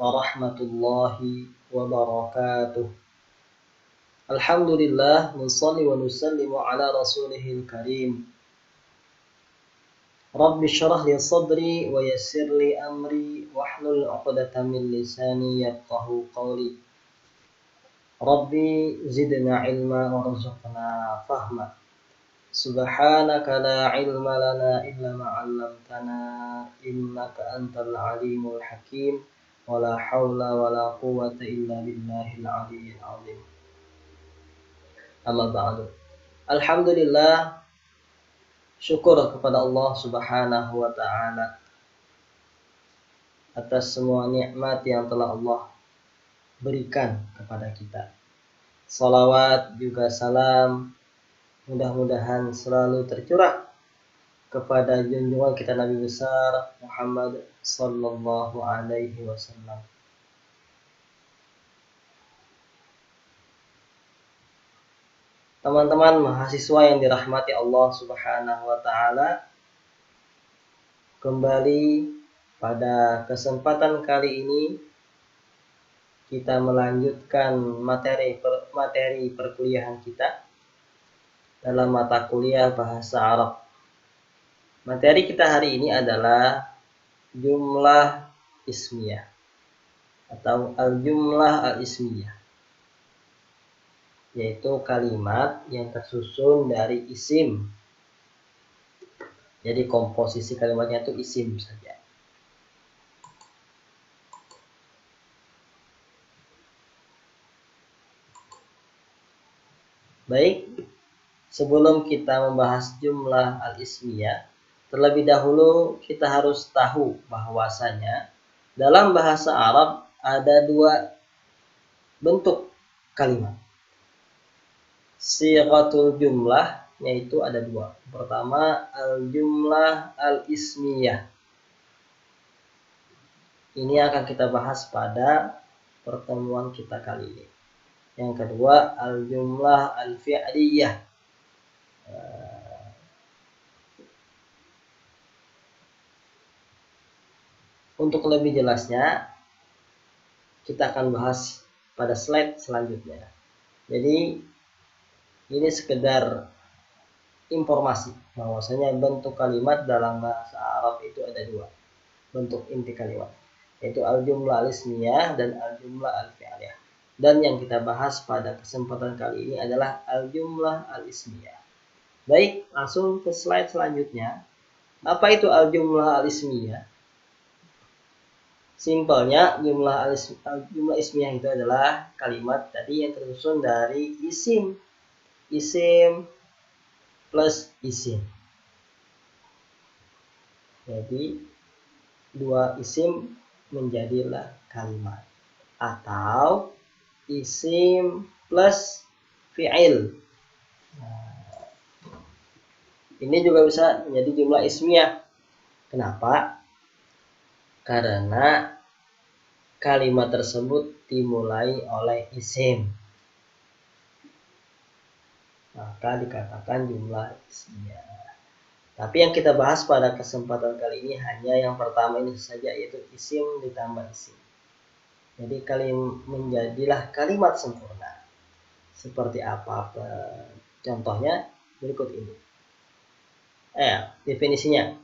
warahmatullahi wabarakatuh. Alhamdulillah, nusholli wa nusallimu ala rasulihil karim. Rabbi syrah li sadri wa yassir li amri wahlul 'uqdatam min lisani yafqahu qawli. Rabbi zidna ilma warzuqna fahma. Subhanaka la ilma lana illa ma 'allamtana innaka antal alimul hakim. Wala haula wala quwwata illa billahil aliyyil azim. Amma ba'du. Alhamdulillah, syukur kepada Allah Subhanahu wa taala atas semua nikmat yang telah Allah berikan kepada kita. Salawat juga salam mudah-mudahan selalu tercurah kepada junjungan kita Nabi besar Muhammad sallallahu alaihi wasallam. Teman-teman mahasiswa yang dirahmati Allah Subhanahu wa taala, kembali pada kesempatan kali ini kita melanjutkan materi perkuliahan kita dalam mata kuliah bahasa Arab. Materi kita hari ini adalah jumlah ismiyah atau al-jumlah al-ismiyah, yaitu kalimat yang tersusun dari isim. Jadi komposisi kalimatnya itu isim saja. Baik, sebelum kita membahas jumlah al-ismiyah, terlebih dahulu kita harus tahu bahwasanya dalam bahasa Arab ada dua bentuk kalimat. Sighatul jumlah, yaitu ada dua. Pertama, al-jumlah al-ismiyah. Ini akan kita bahas pada pertemuan kita kali ini. Yang kedua, al-jumlah al-fi'liyah. Untuk lebih jelasnya, kita akan bahas pada slide selanjutnya. Jadi, ini sekedar informasi bahwasanya bentuk kalimat dalam bahasa Arab itu ada dua bentuk inti kalimat, yaitu al-jumlah al-ismiyah dan al-jumlah al-fi'liyah. Dan yang kita bahas pada kesempatan kali ini adalah al-jumlah al-ismiyah. Baik, langsung ke slide selanjutnya. Apa itu al-jumlah al-ismiyah? Simpelnya, jumlah ismiyah itu adalah kalimat tadi yang tersusun dari isim plus isim. Jadi dua isim menjadilah kalimat, atau isim plus fi'il. Ini juga bisa menjadi jumlah ismiyah. Kenapa? Karena kalimat tersebut dimulai oleh isim, maka dikatakan jumlah ismiyah. Tapi yang kita bahas pada kesempatan kali ini hanya yang pertama ini saja, yaitu isim ditambah isim. Jadi menjadilah kalimat sempurna. Seperti apa contohnya berikut ini. Definisinya.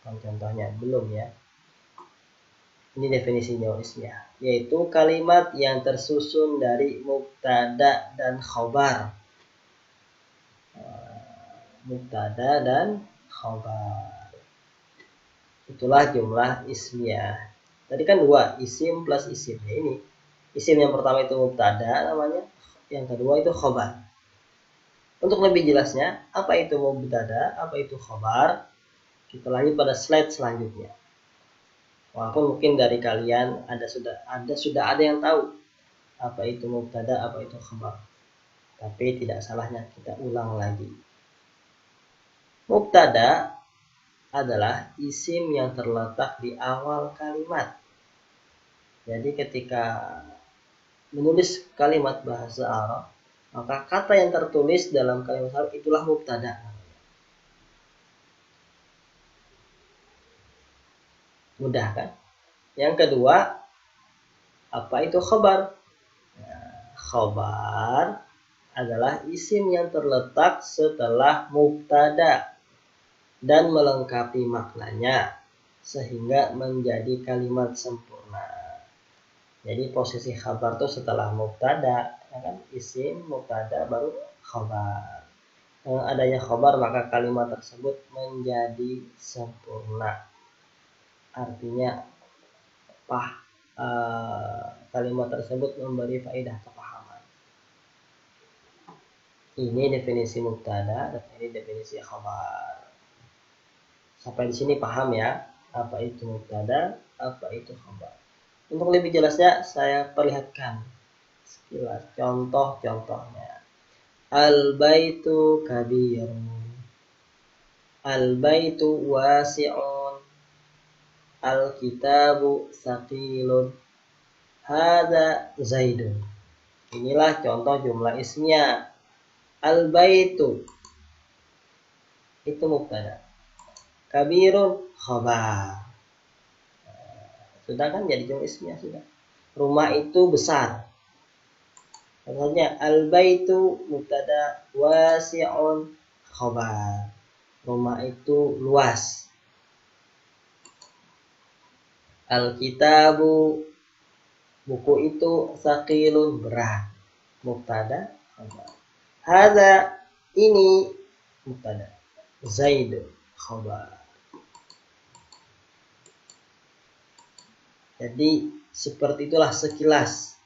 Contohnya belum ya. Ini definisi jumlah ismiyah, yaitu kalimat yang tersusun dari mubtada dan khobar. Mubtada dan khobar. Itulah jumlah ismiyah. Tadi kan dua, isim plus isim. Ya, ini isim yang pertama itu mubtada namanya, yang kedua itu khobar. Untuk lebih jelasnya, apa itu mubtada, apa itu khobar, kita lanjut pada slide selanjutnya. Walaupun mungkin dari kalian sudah ada yang tahu apa itu mubtada, apa itu khabar. Tapi tidak salahnya kita ulang lagi. Mubtada adalah isim yang terletak di awal kalimat. Jadi ketika menulis kalimat bahasa Arab, maka kata yang tertulis dalam kalimat Arab itulah mubtada. Mudah kan? Yang kedua, Apa itu khabar? Khabar adalah isim yang terletak setelah mubtada dan melengkapi maknanya sehingga menjadi kalimat sempurna. Jadi posisi khabar itu setelah mubtada, ya kan? Isim, mubtada, baru khabar. Dengan adanya khabar maka kalimat tersebut menjadi sempurna. Artinya kalimat tersebut memberi faedah kepahaman. Ini definisi mubtada dan ini definisi khabar. Sampai di sini paham ya, apa itu mubtada, apa itu khabar. Untuk lebih jelasnya saya perlihatkan sekilas contoh-contohnya. Al-baitu kabirun, al-baitu wasi'un, al-kitabu saqilun, hadza zaidun. Inilah contoh jumlah ismiyah. Al-baitu itu mubtada, kabirun khabar. Sudah kan jadi jumlah ismiyah sudah. Rumah itu besar. Contohnya al-baitu mubtada, wasi'un khabar. Rumah itu luas. Al-kitabu buku itu saqilun berat. Mubtada khabar. Hadza ini mubtada, Zaid khabar. Jadi seperti itulah sekilas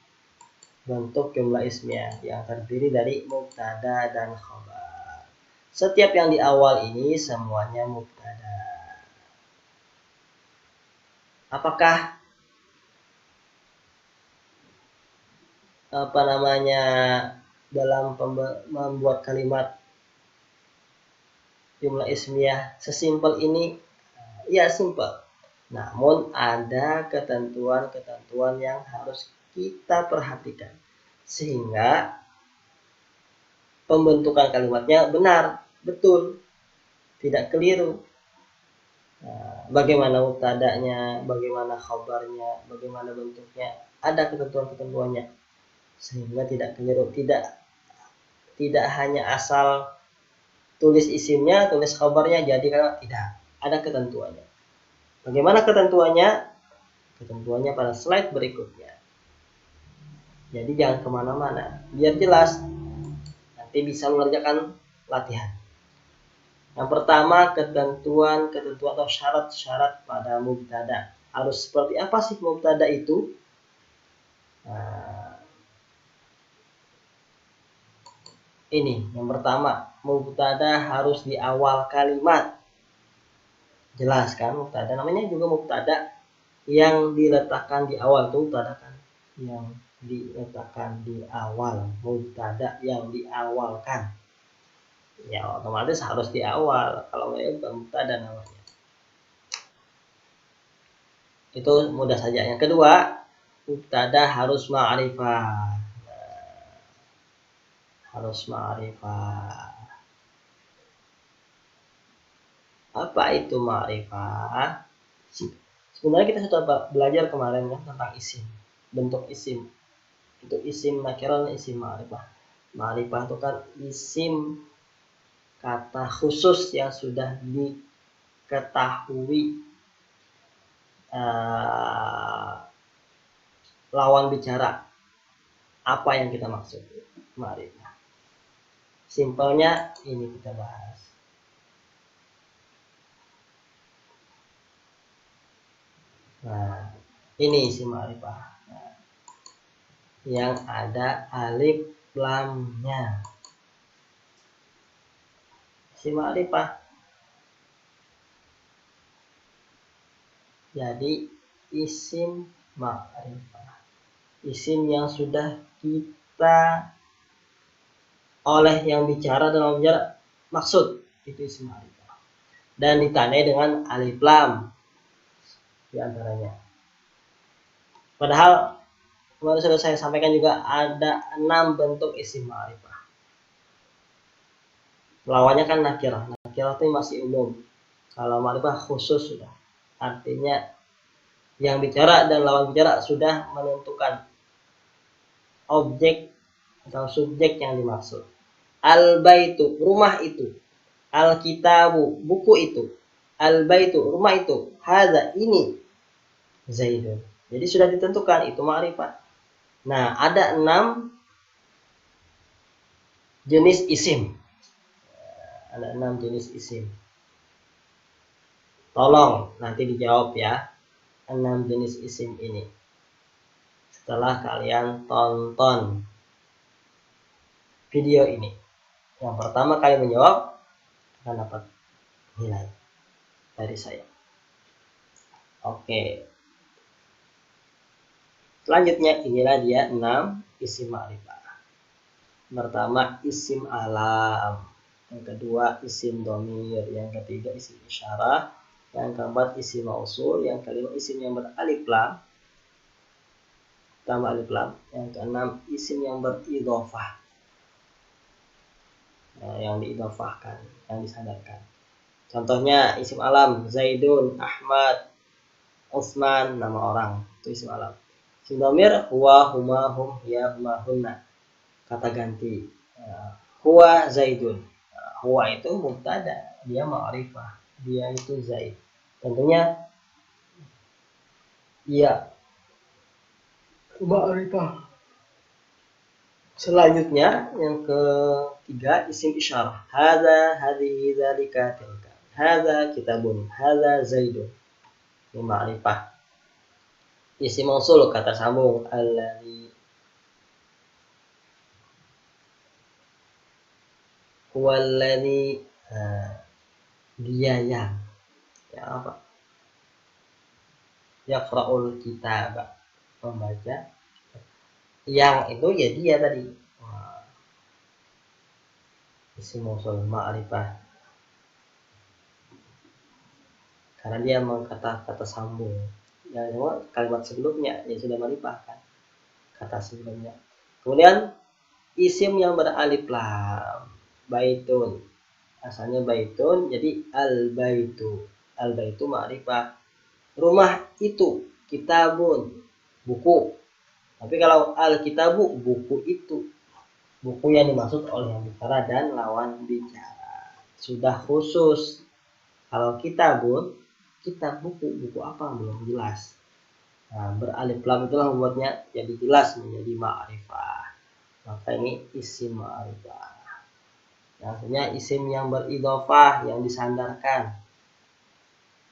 bentuk jumlah ismiyah yang terdiri dari mubtada dan khabar. Setiap yang di awal ini semuanya mubtada. Apakah dalam membuat kalimat jumlah ismiyah sesimpel ini? Ya, simpel. Namun ada ketentuan-ketentuan yang harus kita perhatikan sehingga pembentukan kalimatnya benar, betul, tidak keliru. Bagaimana mubtadanya, bagaimana khabarnya, bagaimana bentuknya, ada ketentuan-ketentuannya sehingga tidak keliru, tidak hanya asal tulis isimnya, tulis khabarnya jadi kalau tidak, ada ketentuannya. Bagaimana ketentuannya? Ketentuannya pada slide berikutnya. Jadi jangan kemana-mana, biar jelas. Nanti bisa mengerjakan latihan. Yang pertama, ketentuan atau syarat-syarat pada mubtada. Harus seperti apa sih mubtada itu? Ini yang pertama, mubtada harus di awal kalimat. Jelas kan, mubtada namanya juga mubtada yang diletakkan di awal itu mubtada kan, yang diletakkan di awal, mubtada yang diawalkan. Ya otomatis harus di awal, kalau nggak bukan mubtada namanya. Itu mudah saja. Yang kedua, mubtada harus ma'rifah. Harus ma'rifah. Apa itu ma'rifah? Sebenarnya kita sudah belajar kemarin kan tentang isim, bentuk isim. Itu isim nakirah dan isim ma'rifah. Ma'rifah itu kan isim kata khusus yang sudah diketahui lawan bicara apa yang kita maksud. Ma'rifah. Simpelnya ini kita bahas. Nah, ini isim ma'rifah. Yang ada alif lamnya. Isim ma'rifah. Jadi isim ma'rifah. Isim yang sudah kita oleh yang bicara dan bicara maksud, itu isim ma'rifah. Dan ditandai dengan alif lam di antaranya. Padahal kemarin sudah saya sampaikan juga ada 6 bentuk isim ma'rifah. Lawannya kan nakirah. Nakirah itu masih umum. Kalau ma'rifah khusus sudah. Artinya Yang bicara dan lawan bicara sudah menentukan objek atau subjek yang dimaksud. Al-baitu, rumah itu. Al-kitabu, buku itu. Al-baitu, rumah itu. Hadza, ini. Zaidun. Jadi sudah ditentukan, itu ma'rifat. Nah, ada 6 jenis isim. Ada 6 jenis isim. Tolong nanti dijawab ya, 6 jenis isim ini. Setelah kalian tonton video ini. Yang pertama kali menjawab akan dapat nilai dari saya. Oke. Selanjutnya inilah dia 6 isim ma'rifah. Pertama isim alam, yang kedua isim dhamir, yang ketiga isim isyarah, yang keempat isim mausul, yang kelima isim yang beralif lam tambah alif lam, yang keenam isim yang beridhofah, yang diidhofahkan, yang disandarkan. Contohnya isim alam Zaidun, Ahmad, Utsman, nama orang, itu isim alam. Isim dhamir huwa, huma, hum, hiya, huma, hunna, kata ganti. Huwa Zaidun. Huwa itu mubtada, dia ma'rifah, dia itu Zaid. Tentunya iya ma'rifah. Selanjutnya yang ketiga isim isyarah. Hadza, hadhihi, dzalika, tilka. Hadza kitabun, hadza Zaidun. Ini ma'rifah. Isim mausul, kata sambung, alladzi huwallazi, dia yang ya apa? Yaqra'ul kitab, membaca. Yang itu ya dia tadi. Isim mausul ma'rifah. Karena dia kata sambung. Ya, kalimat sebelumnya ya sudah ma'rifah kan. Kata sebelumnya. Kemudian isim yang beralif lam. Baitun. Asalnya baitun jadi al-baitu. Al-baitu ma'rifah. Rumah itu, kitabun, buku. Tapi kalau al-kitabu, buku itu. Buku yang dimaksud oleh yang bicara dan lawan bicara. Sudah khusus. Kalau kitabun, kitab buku apa belum jelas. Nah, beralif lam itulah membuatnya jadi jelas menjadi ma'rifah. Maka ini isim ma'rifah. Artinya isim yang beridhofah, yang disandarkan.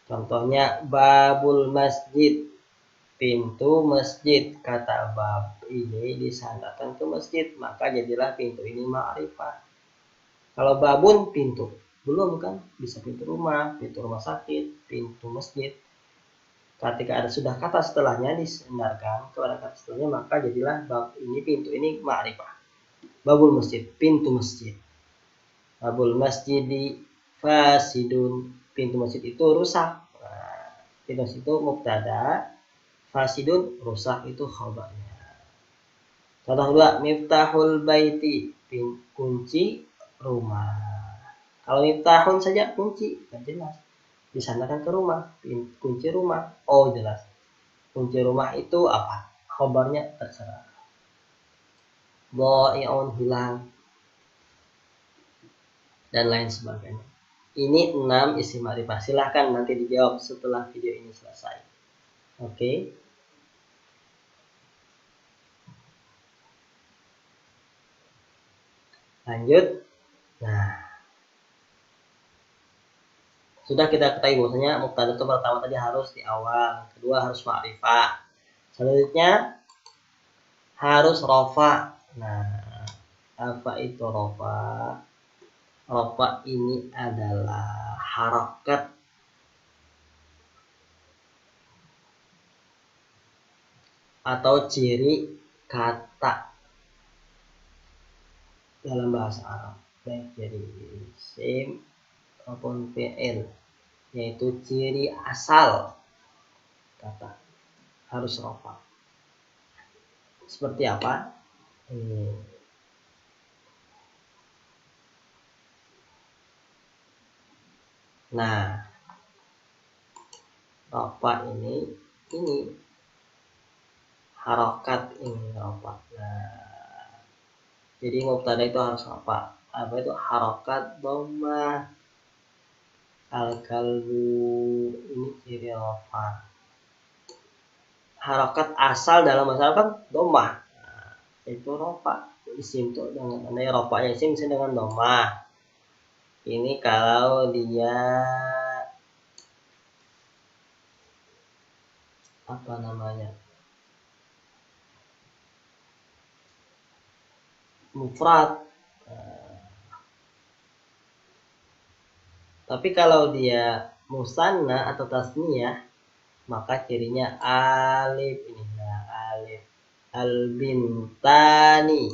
Contohnya babul masjid, pintu masjid. Kata bab ini disandarkan ke masjid, maka jadilah pintu ini ma'rifah. Kalau babun pintu, belum kan, bisa pintu rumah sakit, pintu masjid. Ketika ada sudah kata setelahnya disandarkan kepada kata setelahnya, maka jadilah bab ini, pintu ini ma'rifah. Babul masjid, pintu masjid. Babul masjidi fasidun, pintu masjid itu rusak. Nah, pintu masjid itu mubtada, fasidun rusak itu khabarnya. Contoh kedua, miftahul baiti, kunci rumah. Kalau miftahun saja kunci, kan jelas. Disandarkan ke rumah, kunci rumah. Oh jelas. Kunci rumah itu apa? Khabarnya terserah. Dha'i'un, hilang, dan lain sebagainya. Ini 6 isim ma'rifah. Silahkan nanti dijawab setelah video ini selesai. Oke. Lanjut. Nah, sudah kita ketahui bahwasanya mubtada itu pertama tadi harus di awal, kedua harus ma'rifah. Selanjutnya harus rofa. Nah, apa itu rofa? Rofa ini adalah harakat atau ciri kata dalam bahasa Arab, baik jadi isim maupun fi'il, yaitu ciri asal kata harus rofa. Seperti apa? Nah, rofa ini ini harokat ini rofa. Nah, jadi mubtada itu harus apa? Apa itu harokat dhammah. Al-kalbu ini ciri rofa. Harokat asal dalam bahasa Arab dhammah. Nah, itu rofa. Isim itu dengan rofanya isim bisa dengan dhammah. Ini kalau dia apa namanya? Mufrad. Tapi kalau dia musanna atau tasniyah, maka cirinya alif ini. Nah, alif. Al-bintani,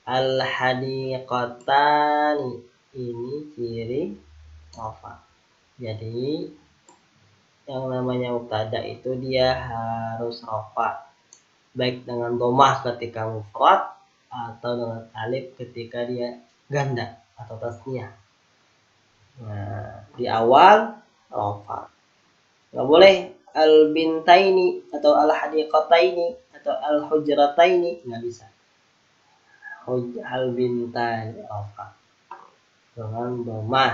al-hadiqatani, ini ciri rafa. Jadi yang namanya mubtada itu dia harus rafa, baik dengan dhammah ketika mufrad atau dengan alif ketika dia ganda atau tasniyah. Nah, di awal rafa. Nggak boleh al-bintaini atau al-hadiqataini atau al-hujrataini, nggak bisa. Al-bintani rafa dengan dhammah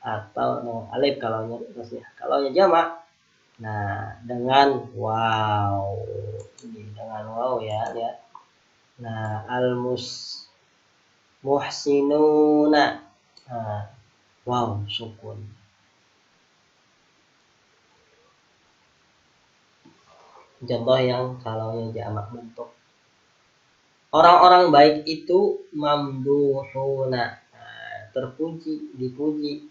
atau dengan alif kalau tasniyah. Kalau jamak, nah dengan waw. Ini dengan waw ya, lihat. Nah, muhsinuna. Nah, waw sukun. Contoh yang kalau jamak bentuk. Orang-orang baik itu mamduhuna. Nah, terpuji, dipuji.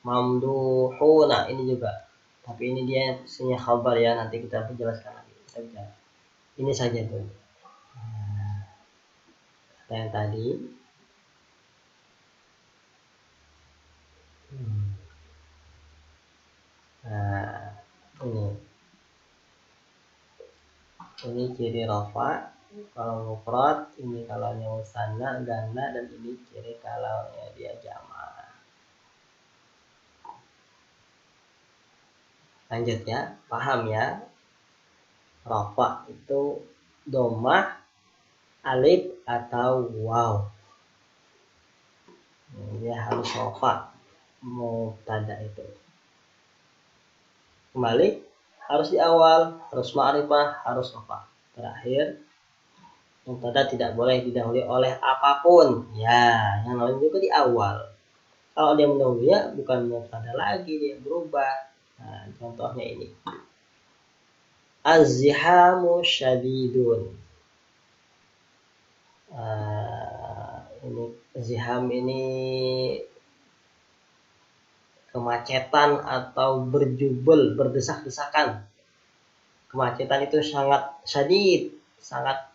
Mamduhuna ini juga. Tapi ini dia isinya khabar ya, nanti kita jelaskan lagi. Kita bicara. Ini saja tuh. Nah, yang tadi. Nah, ini ciri rafa kalau mufrad, ini kalau musanna ganda, dan ini ciri kalau dia jamak. Lanjut ya, paham ya? Rafa itu dhammah, alif atau waw. Dia harus rafa mubtada itu. Kembali, harus di awal, harus ma'rifah, harus rafa. Terakhir, mubtada tidak boleh didahului oleh apapun. Ya, yang lain juga di awal. Kalau dia mendahului ya bukan mubtada lagi, dia berubah. Nah, contohnya ini. Az-zihamu syadidun. Ini ziham ini kemacetan atau berjubel, berdesak-desakan. Kemacetan itu sangat syadid, sangat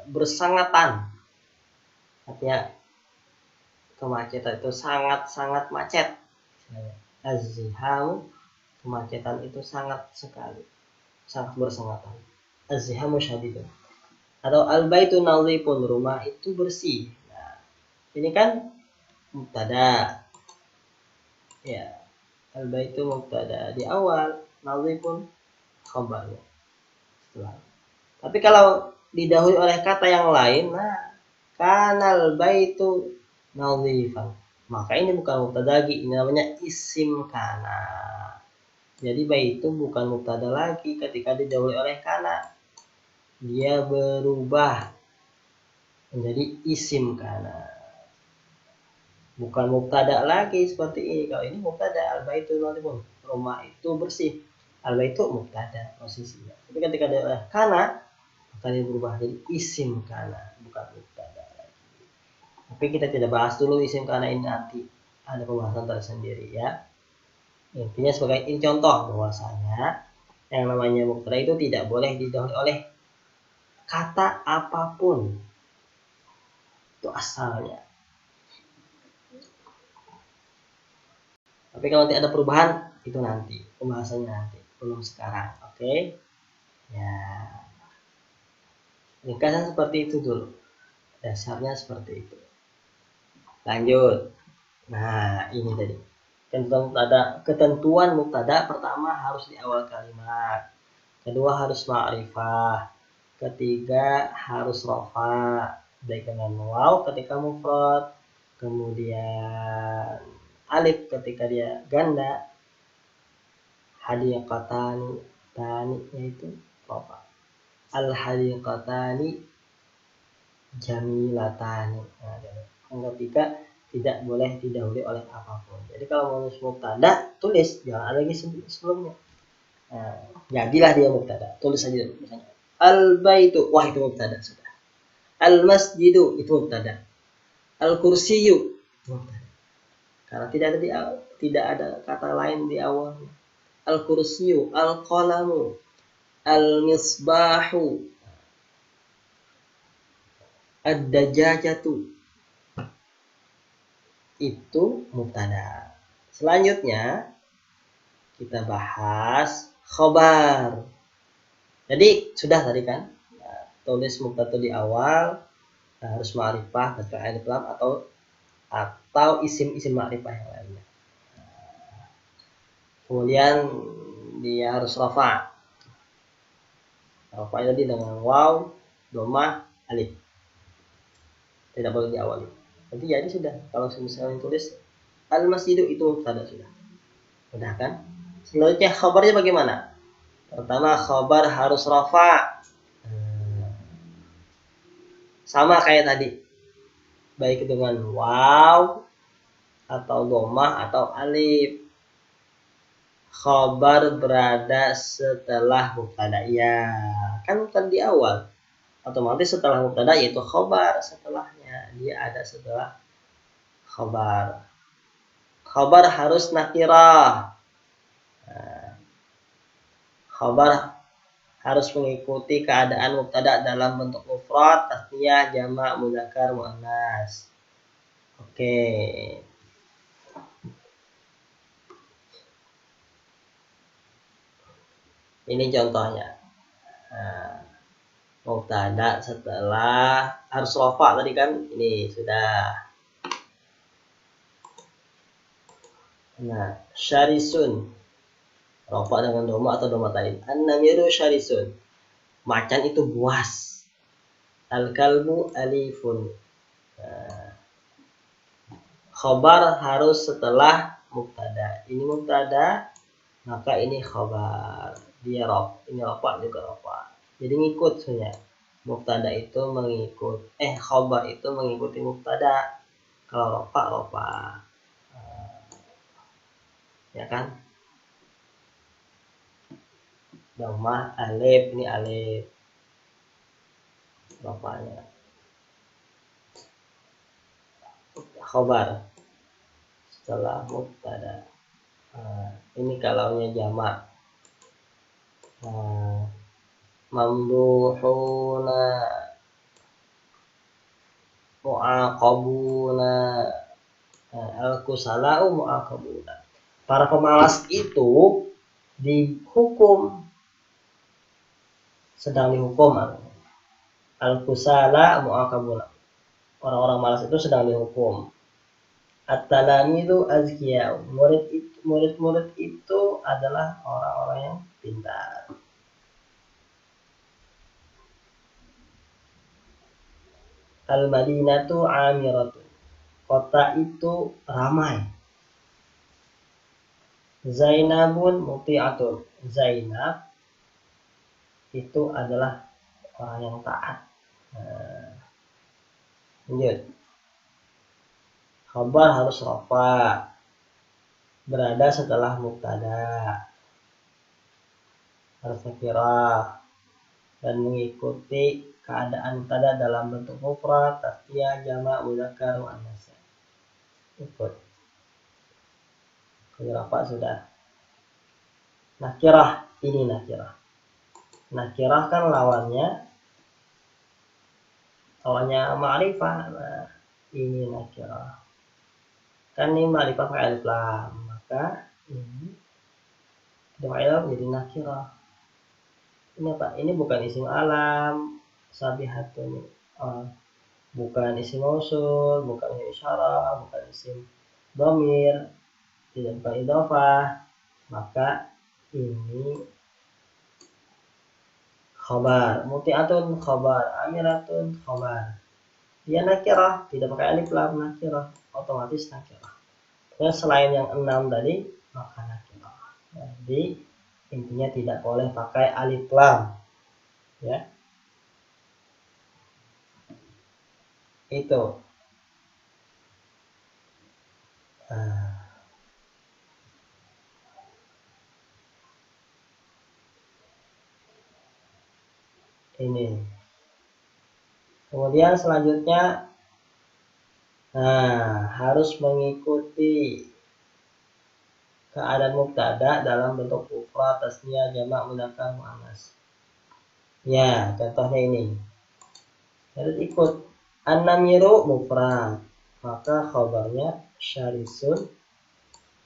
bersangatan. Artinya kemacetan itu sangat-sangat macet. Az-ziham, kemacetan itu sangat sekali, sangat bersangatan. Az-zihamu syadidun. Atau al-baitu nadhifun, rumah itu bersih. Nah, ini kan mubtada. Ya, al-baitu mubtada di awal, nadhifun khabarnya setelah. Tapi kalau didahului oleh kata yang lain, nah, kanal baitu nadhifan, maka ini bukan mubtada lagi, ini namanya isim kana. Jadi baitu bukan mubtada lagi ketika didahului oleh kana, dia berubah menjadi isim kana, bukan mubtada lagi seperti ini. Kalau ini mubtada, al-baitu nadhifun, rumah itu bersih, al-baitu mubtada posisinya. Tapi ketika ada kana, maka dia berubah jadi isim kana, bukan mubtada lagi. Tapi kita tidak bahas dulu isim kana ini, nanti ada pembahasan tersendiri ya. Intinya sebagai ini contoh bahwasanya yang namanya mubtada itu tidak boleh didahului oleh kata apapun. Itu asalnya. Tapi kalau nanti ada perubahan, itu nanti pembahasannya nanti, belum sekarang. Oke? Ya, ringkasan seperti itu dulu, dasarnya seperti itu. Lanjut. Nah, ini tadi Ketentuan mubtada pertama harus di awal kalimat, kedua harus ma'rifah, ketiga harus rafa baik dengan waw ketika mufrad, kemudian alif ketika dia ganda, hadiqatani tani yaitu rafa, al hadiqatani jamilatani. Nah, yang ketiga tidak boleh didahului oleh apapun. Jadi kalau menulis mubtada tulis, jangan ada lagi sebelumnya. Nah, jadilah dia mubtada, tulis saja misalnya al baitu, wah itu mubtada sudah. Al masjidu itu mubtada. Al kursiyu itu mubtada. Karena tidak ada kata lain di awalnya. Al kursiyu, al qalamu, al misbahu, ad dajajatu itu mubtada. Selanjutnya kita bahas khobar. Jadi sudah tadi kan, tulis mubtada di awal, harus ma'rifah atau alif lam atau isim ma'rifah yang lainnya. Kemudian dia harus rafa. Rafa tadi dengan waw, dhammah, alif. Tidak boleh diawali. Nanti jadi sudah. Kalau misalnya tulis al-masjidu itu mubtada sudah. Sudah kan? Selanjutnya khabarnya bagaimana? Pertama khabar harus rafa. Sama kayak tadi. Baik dengan waw atau dhammah atau alif. Khabar berada setelah mubtada. Ya, kan di awal. Otomatis setelah mubtada yaitu khabar setelahnya. Dia ada setelah khabar. Khabar harus nakirah. Khabar harus mengikuti keadaan mubtada dalam bentuk mufrad, tasniyah, jamak, mudzakkar, muannas. Oke. Ini contohnya. Mubtada setelah harus rafa tadi kan, ini sudah. Nah, syarisun rafa dengan doma atau doma lain. An-namiru syarisun, macan itu buas. Al-kalbu alifun. Khabar harus setelah mubtada. Ini mubtada, maka ini khabar. Dia ini rafa juga rafa. Jadi ngikut sebenarnya. Mubtada itu khabar itu mengikuti mubtada. Kalau rafa. Ya kan? Dhammah alif, ini alif. Rafanya. Khabar setelah mubtada. Ini kalaunya jamak. Mamduhuna, mu'aqabuna, al-kusalau mu'aqabuna. Para pemalas itu dihukum, sedang dihukum. Al-kusala mu'aqabuna, orang-orang malas itu sedang dihukum. At-talamidu azkiya, murid-murid itu adalah orang-orang yang pintar. Al-madinatu amiratu, kota itu ramai. Zainabun muti'atun, Zainab itu adalah orang yang taat. Lanjut. Khabar harus rafa, berada setelah mubtada, harus nakirah, dan mengikuti keadaan mubtada dalam bentuk mufrad, tasniyah, jamak, mudzakkar, muannas. Ikut. Rafa sudah. Nakirah, ini nakirah. Nakirah kan lawannya ma'rifah. Nah, ini nakirah. Kan ini ma'rifah pakai alif lam, maka ini pakai alif jadi nakirah. Ini apa? Ini bukan isim alam, sabihatun. Bukan isim mausul, bukan isim isyarah, bukan isim dhamir. tidak bukan idhofah, maka ini khabar. Muti'atun khabar, amiratun khabar. Dia nakirah, tidak pakai alif lam, nakirah, otomatis nakirah. Dan selain yang 6 tadi, maka nakirah. Jadi intinya tidak boleh pakai alif lam, ya. Itu. Ini. Kemudian selanjutnya, harus mengikuti keadaan mubtada dalam bentuk mufrad, tasniyah, jamak, mudzakkar, muannas. Ya, contohnya ini. Harus ikut. An-namiru mufrad, maka khabarnya syarisun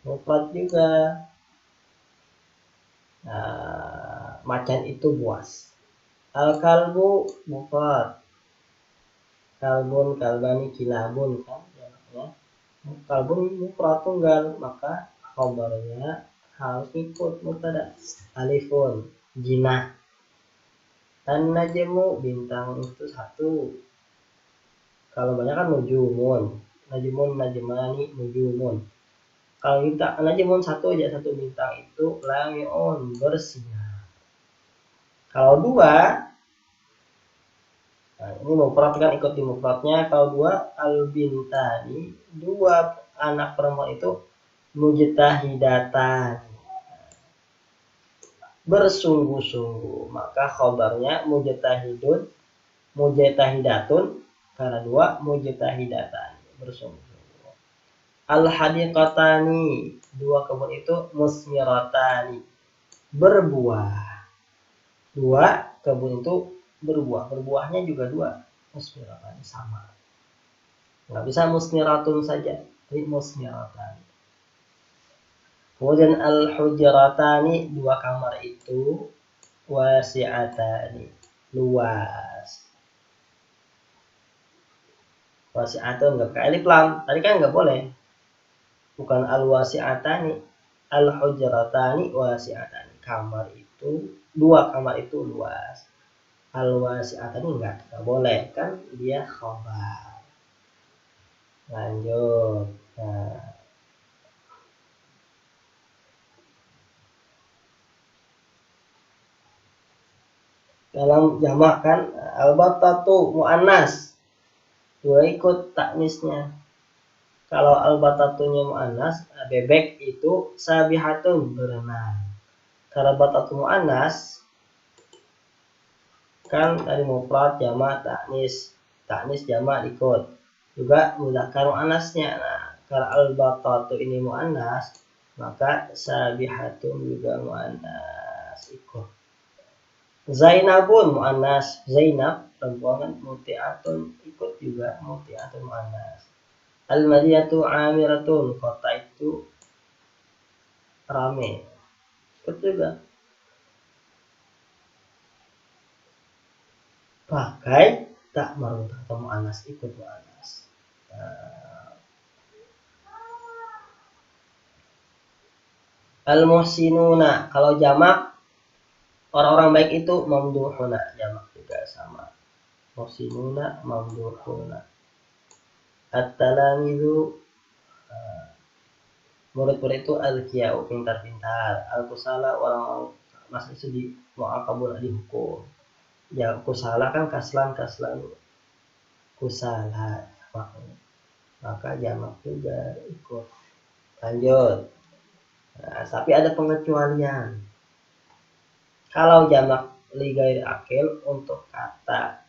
mufrad juga. Macan itu buas. Al-kalbu mufrad, kalbun, kalbani, kilabun kan ya. Kalbun mufrad tunggal, maka khabarnya harus ikut mubtada. Alifun, jinah. An-najmu, bintang itu satu. Kalau banyak kan nujumun, najmun, najmani, nujumun. Kalau kita najmun satu aja, satu bintang itu lamiun, bersinar. Kalau dua, ini mufrad kan ikut di mufradnya. Kalau dua, al-bintani, dua anak perempuan itu mujtahidatan, bersungguh-sungguh, maka khabarnya mujtahidun, mujtahidatun, karena dua mujtahidatan, bersungguh-sungguh. Al-hadiqatani, dua kebun itu musmiratani, berbuah. Dua kebun itu berbuah, berbuahnya juga dua, musmiratani sama. Nggak bisa musmiratun saja, tapi musmiratani. Kemudian al-hujratani, dua kamar itu wasi'atani, luas. Wasi'atun nggak pakai alif lam, tadi kan nggak boleh. Bukan al-wasi'atani, al-hujratani wasi'atani. Kamar itu, dua kamar itu luas. Al-wasi'atani nggak boleh, kan dia khabar. Lanjut. Dalam jamak kan al-batatu muannas, dua ikut taknisnya. Kalau al-batatunya muannas, bebek itu sabihatun, berenang. Kalau batatu muannas kan dari mufrad, jamak, taknis, taknis jamak ikut. Juga mudzakkar muannasnya. Nah, kalau al-batatu ini muannas, maka sabihatun juga muannas ikut. Zainabun muannas, Zainab perempuan, muti'atun ikut juga, muti'atun muannas. Al-madinatu amiratun, kota itu rame, ikut juga. Pakai tak marut atau muannas, ikut muannas. Al-muhsinuna, kalau jamak orang-orang baik itu mamduhuna, jamak juga sama. Muhsinuna, mamduhuna. At-talamidu, murid-murid itu al-qiyau, pintar-pintar. Al-kusala, orang masih sedih, mu'aqabun, dihukum. Ya, kusala kan kaslan kusala, maka jamak juga ikut. Lanjut. Tapi ada pengecualian. Kalau jamak li ghairi akil, untuk kata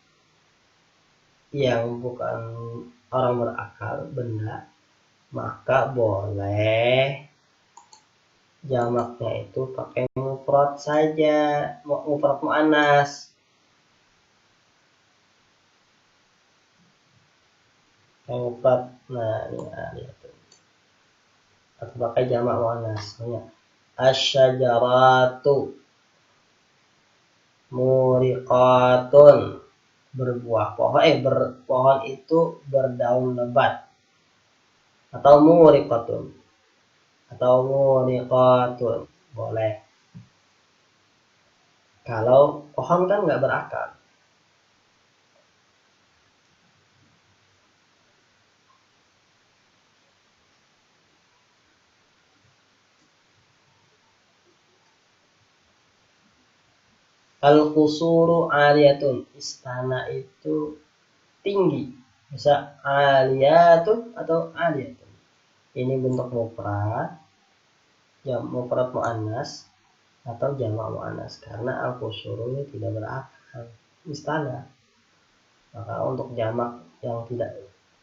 yang bukan orang berakal, benda, maka boleh jamaknya itu pakai mufrad saja, mufrad muannas. Mufrad, nah ini lihat tuh. Atau pakai jamak muannas, asy-syajaratu muriqatun, berbuah, pohon itu berdaun lebat, atau muriqatun, atau muniqatun, boleh. Kalau pohon kan nggak berakar. Al-qusuru aliyatun, istana itu tinggi. Bisa aliyatun atau aliyatun. Ini bentuk mufrad, mufrad muannas atau jamak muannas, karena al-qusuru ini tidak berakar, istana. Maka untuk jamak yang tidak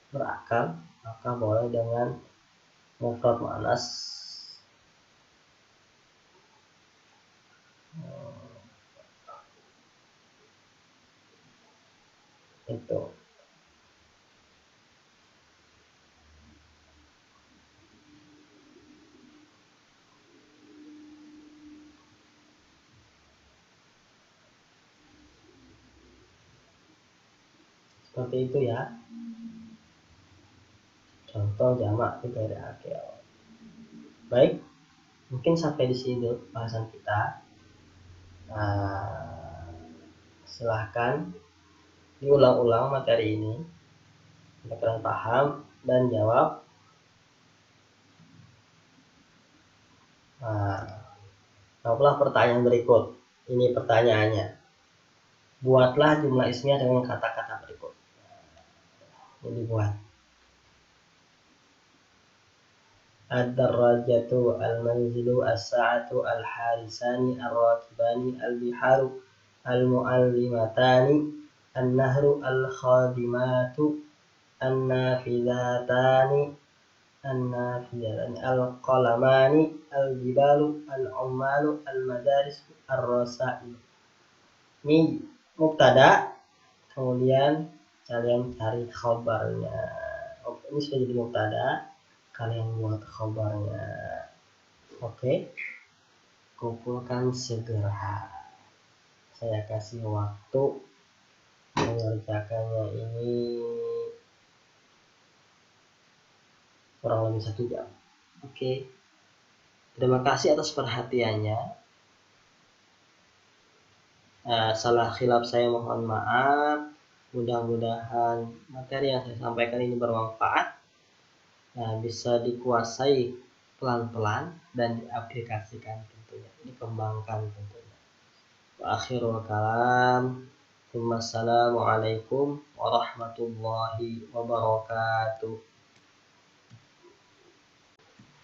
berakal maka boleh dengan mufrad muannas. Itu seperti itu ya, contoh jamak tidak akil. Baik, mungkin sampai di sini dulu bahasan kita. Silahkan diulang-ulang materi ini untuk kalian paham dan jawab. Jawablah pertanyaan berikut. Ini pertanyaannya. Buatlah jumlah ismiyah dengan kata-kata berikut. Ini buat. Ad-darajatu, al-manzilu, as-sa'atu, al-harisani, ar-rakibani, al-biharu, al-mu'allimatani, an-nahru, al-khadimatu, an-nafidatani, al-qalamani, al-jibalu, al-ummalu, al-madaris, ar-rasailu. Ini mubtada, kemudian kalian cari khabarnya. Ini sudah jadi mubtada, kalian buat khabarnya. Oke, kumpulkan segera. Saya kasih waktu mengerjakannya ini kurang lebih 1 jam. Oke, terima kasih atas perhatiannya. Salah khilaf saya mohon maaf. Mudah-mudahan materi yang saya sampaikan ini bermanfaat, bisa dikuasai pelan-pelan dan diaplikasikan tentunya, dikembangkan tentunya. Wa akhirul kalam, wassalamualaikum warahmatullahi wabarakatuh.